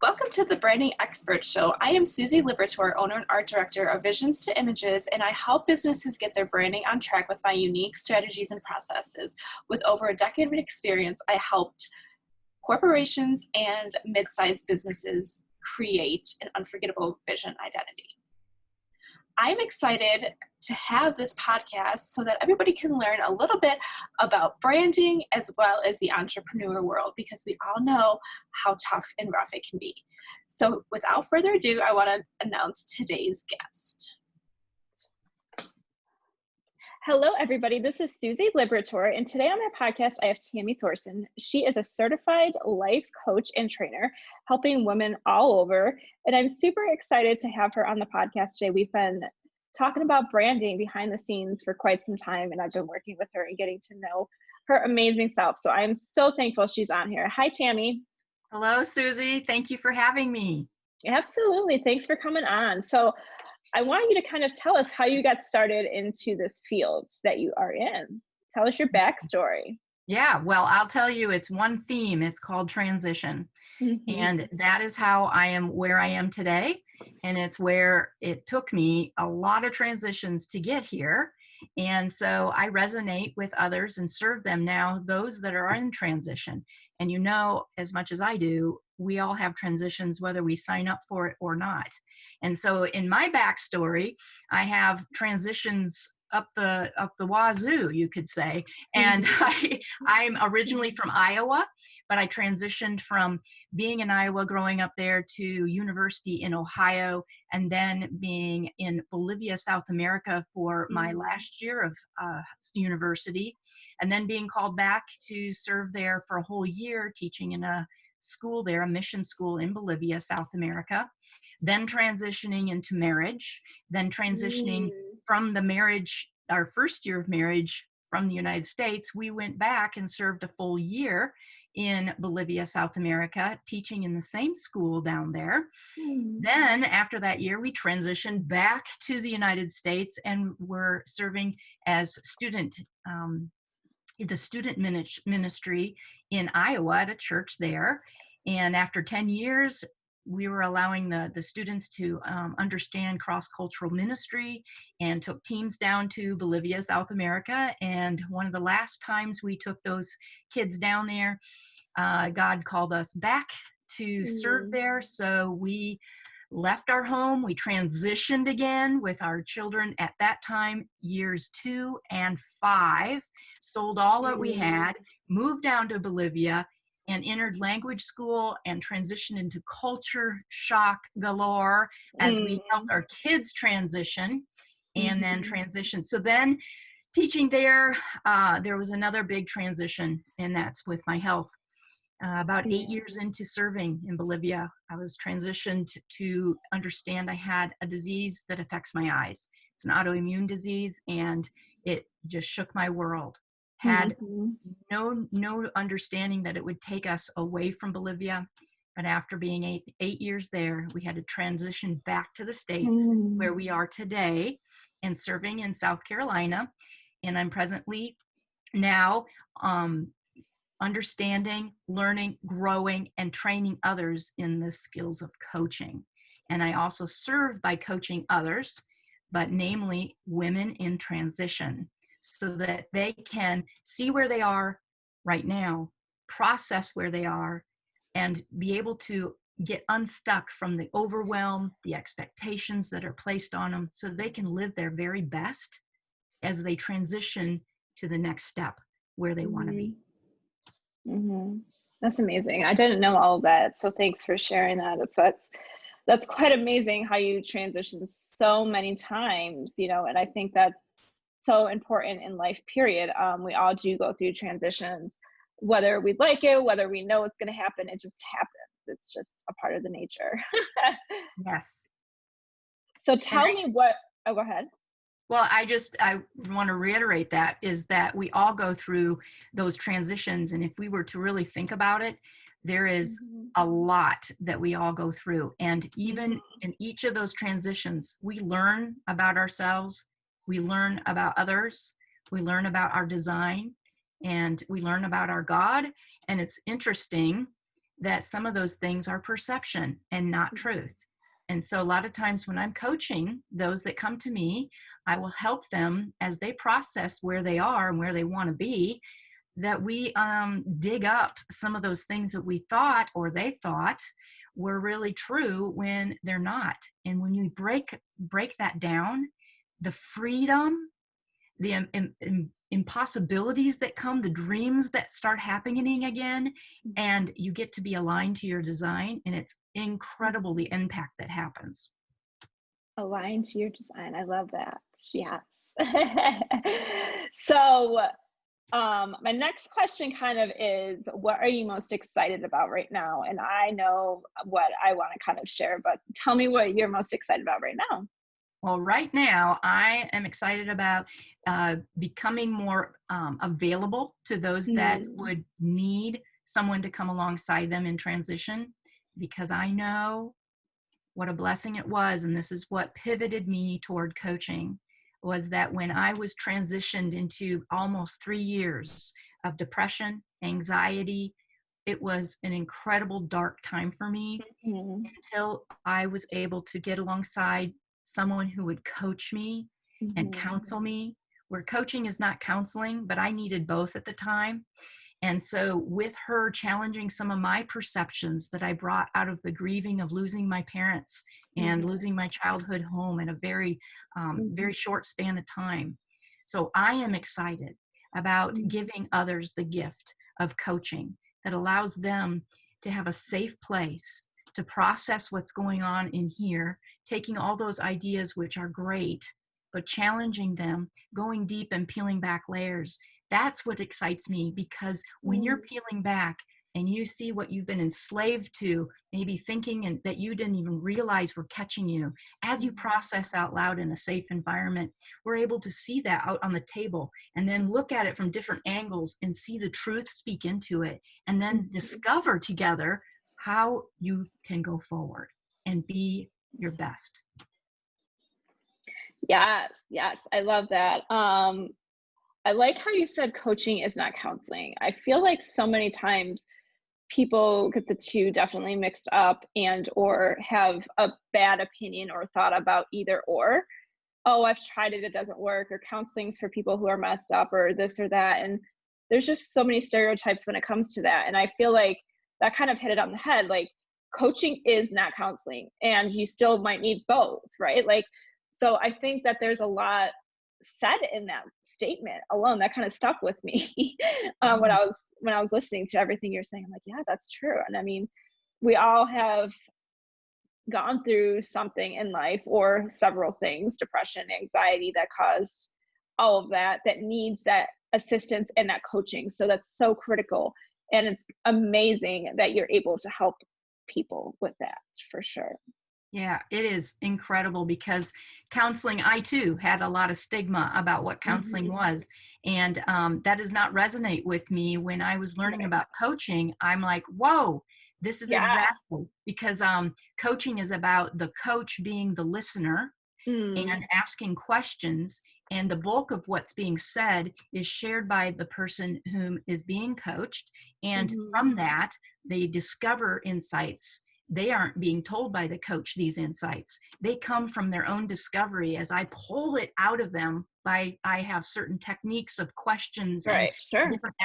Welcome to the Branding Expert Show. I am Susie Liberator, owner and art director of Visions to Images, and I help businesses get their branding on track with my unique strategies and processes. With over a decade of experience, I helped corporations and mid-sized businesses create an unforgettable vision identity. I'm excited to have this podcast so that everybody can learn a little bit about branding as well as the entrepreneur world, because we all know how tough and rough it can be. So without further ado, I want to announce today's guest. Hello, everybody. This is Susie Liberator, and today on my podcast, I have Tami Thorsen. She is a certified life coach and trainer, helping women all over, and I'm super excited to have her on the podcast today. We've been talking about branding behind the scenes for quite some time, and I've been working with her and getting to know her amazing self. So I am so thankful she's on here. Hi, Tami. Hello, Susie. Thank you for having me. Absolutely. Thanks for coming on. So I want you to kind of tell us how you got started into this field that you are in. Tell us your backstory. Yeah, well, I'll tell you, it's one theme. It's called transition. And that is how I am where I am today. And it's where it took me a lot of transitions to get here. And so I resonate with others and serve them now, those that are in transition. And you know, as much as I do, we all have transitions, whether we sign up for it or not. And so in my backstory, I have transitions up the wazoo, you could say. And I'm originally from Iowa, but I transitioned from being in Iowa, growing up there, to university in Ohio, and then being in Bolivia, South America for my last year of university, and then being called back to serve there for a whole year, teaching in a school there, a mission school in Bolivia, South America, then transitioning into marriage, then transitioning from the marriage, our first year of marriage from the United States, we went back and served a full year in Bolivia, South America, teaching in the same school down there. Then after that year, we transitioned back to the United States and were serving as the student ministry in Iowa at a church there. And after 10 years, we were allowing the students to understand cross-cultural ministry and took teams down to Bolivia, South America. And one of the last times we took those kids down there, God called us back to serve there. So we left our home. We transitioned again with our children at that time, years 2 and 5, sold all that we had, moved down to Bolivia, and entered language school and transitioned into culture shock galore as we helped our kids transition and then transition. So then teaching there, there was another big transition, and that's with my health. About 8 years into serving in Bolivia, I was transitioned to understand I had a disease that affects my eyes. It's an autoimmune disease, and it just shook my world. Had no understanding that it would take us away from Bolivia. But after being eight years there, we had to transition back to the States where we are today and serving in South Carolina. And I'm presently now understanding, learning, growing, and training others in the skills of coaching. And I also serve by coaching others, but namely women in transition, so that they can see where they are right now, process where they are, and be able to get unstuck from the overwhelm, the expectations that are placed on them, so they can live their very best as they transition to the next step where they want to be. That's amazing. I didn't know all of that, so thanks for sharing that. That's quite amazing how you transition so many times, and I think that's so important in life, period. We all do go through transitions, whether we like it, whether we know it's going to happen, it just happens. It's just a part of the nature. Yes. So tell me go ahead. Well, I want to reiterate that is that we all go through those transitions. And if we were to really think about it, there is a lot that we all go through. And even in each of those transitions, we learn about ourselves, we learn about others, we learn about our design, and we learn about our God. And it's interesting that some of those things are perception and not truth. And so a lot of times when I'm coaching those that come to me, I will help them as they process where they are and where they want to be, that we dig up some of those things that we thought or they thought were really true when they're not. And when you break that down, the freedom, the impossibilities that come, the dreams that start happening again, and you get to be aligned to your design, and it's incredible the impact that happens. Aligned to your design. I love that. Yes. So, my next question kind of is, what are you most excited about right now? And I know what I want to kind of share, but tell me what you're most excited about right now. Well, right now, I am excited about becoming more available to those that would need someone to come alongside them in transition, because I know what a blessing it was. And this is what pivoted me toward coaching, was that when I was transitioned into almost 3 years of depression, anxiety, it was an incredible dark time for me until I was able to get alongside someone who would coach me and counsel me, where coaching is not counseling, but I needed both at the time. And so with her challenging some of my perceptions that I brought out of the grieving of losing my parents and losing my childhood home in a very, very short span of time. So I am excited about giving others the gift of coaching that allows them to have a safe place to process what's going on in here, taking all those ideas, which are great, but challenging them, going deep and peeling back layers. That's what excites me, because when you're peeling back and you see what you've been enslaved to, maybe thinking and that you didn't even realize were catching you, as you process out loud in a safe environment, we're able to see that out on the table and then look at it from different angles and see the truth speak into it, and then discover together how you can go forward and be your best. Yes, yes, I love that. I like how you said coaching is not counseling. I feel like so many times people get the two definitely mixed up and or have a bad opinion or thought about either or. Oh, I've tried it, it doesn't work, or counseling's for people who are messed up, or this or that. And there's just so many stereotypes when it comes to that. And I feel like that kind of hit it on the head. Like, coaching is not counseling, and you still might need both, right? Like, so I think that there's a lot said in that statement alone that kind of stuck with me when I was listening to everything you're saying. I'm like, yeah, that's true. And I mean, we all have gone through something in life, or several things, depression, anxiety, that caused all of that, that needs that assistance and that coaching. So that's so critical. And it's amazing that you're able to help people with that, for sure. Yeah, it is incredible, because counseling, I too had a lot of stigma about what counseling was. And that does not resonate with me. When I was learning about coaching, I'm like, whoa, this is exactly, because coaching is about the coach being the listener and asking questions. And the bulk of what's being said is shared by the person whom is being coached. And from that, they discover insights. They aren't being told by the coach these insights. They come from their own discovery as I pull it out of them I have certain techniques of questions and different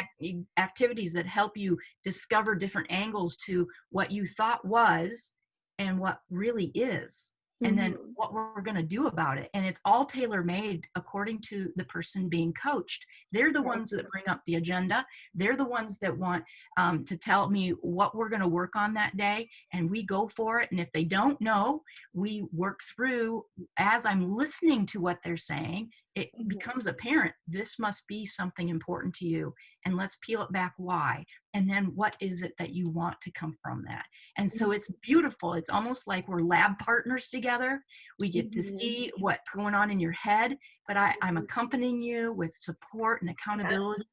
activities that help you discover different angles to what you thought was and what really is. And then what we're going to do about it. And it's all tailor-made according to the person being coached. They're the ones that bring up the agenda. They're the ones that want to tell me what we're going to work on that day. And we go for it. And if they don't know, we work through, as I'm listening to what they're saying, it becomes apparent, this must be something important to you. And let's peel it back why. And then what is it that you want to come from that? And so it's beautiful. It's almost like we're lab partners together. We get to see what's going on in your head, but I'm accompanying you with support and accountability.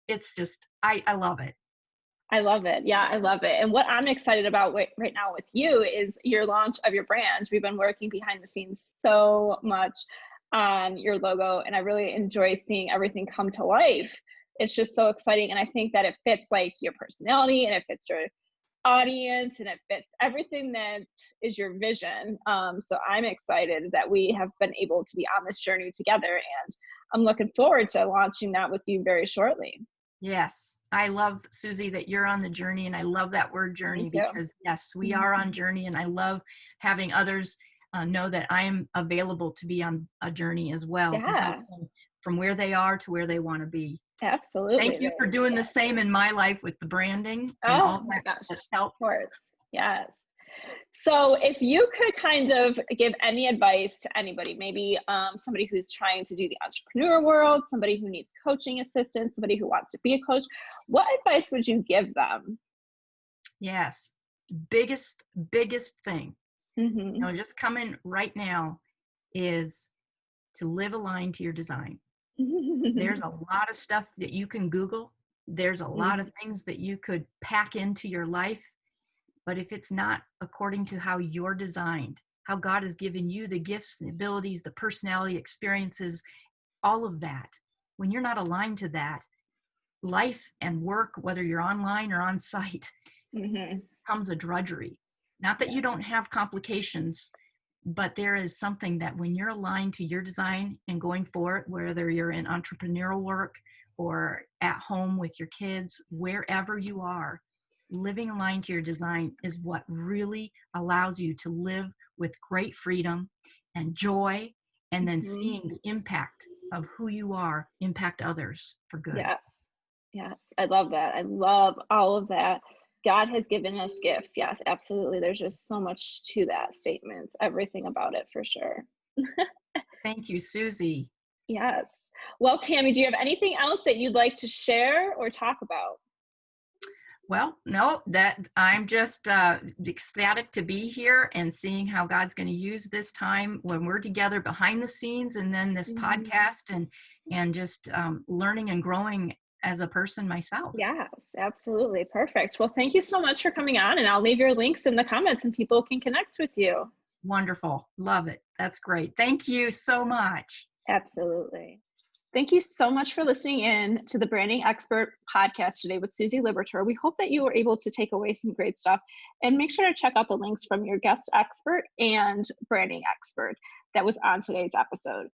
It's just, I love it. I love it. Yeah, I love it. And what I'm excited about right now with you is your launch of your brand. We've been working behind the scenes so much on your logo, and I really enjoy seeing everything come to life. It's just so exciting. And I think that it fits like your personality, and it fits audience and it fits everything that is your vision. So I'm excited that we have been able to be on this journey together, and I'm looking forward to launching that with you very shortly. Yes, I love, Susie, that you're on the journey, and I love that word journey Thank you. because yes, we are on journey, and I love having others know that I am available to be on a journey as well to help Yeah, them from where they are to where they want to be. absolutely. Thank you for doing the same in my life with the branding and Oh all my that gosh, that of helps. course. Yes. So if you could kind of give any advice to anybody, maybe somebody who's trying to do the entrepreneur world, somebody who needs coaching assistance, somebody who wants to be a coach, what advice would you give them? Yes, biggest thing, Mm-hmm. just coming right now is to live aligned to your design. There's a lot of stuff that you can Google. There's a lot of things that you could pack into your life. But if it's not according to how you're designed, how God has given you the gifts, the abilities, the personality, experiences, all of that, when you're not aligned to that, life and work, whether you're online or on site, Mm-hmm. becomes a drudgery. Not that you don't have complications, but there is something that when you're aligned to your design and going for it, whether you're in entrepreneurial work or at home with your kids, wherever you are, living aligned to your design is what really allows you to live with great freedom and joy, and then Mm-hmm. seeing the impact of who you are impact others for good. Yes, yes. I love that. I love all of that. God has given us gifts. Yes, absolutely. There's just so much to that statement, everything about it for sure. Thank you, Susie. Yes. Well, Tammy, do you have anything else that you'd like to share or talk about? Well, no, that I'm just ecstatic to be here and seeing how God's going to use this time when we're together behind the scenes, and then this Mhm. podcast and just learning and growing as a person myself. Yes, absolutely. Perfect. Well, thank you so much for coming on, and I'll leave your links in the comments and people can connect with you. Wonderful. Love it. That's great. Thank you so much. Absolutely. Thank you so much for listening in to the Branding Expert podcast today with Susie Libertor. We hope that you were able to take away some great stuff, and make sure to check out the links from your guest expert and branding expert that was on today's episode.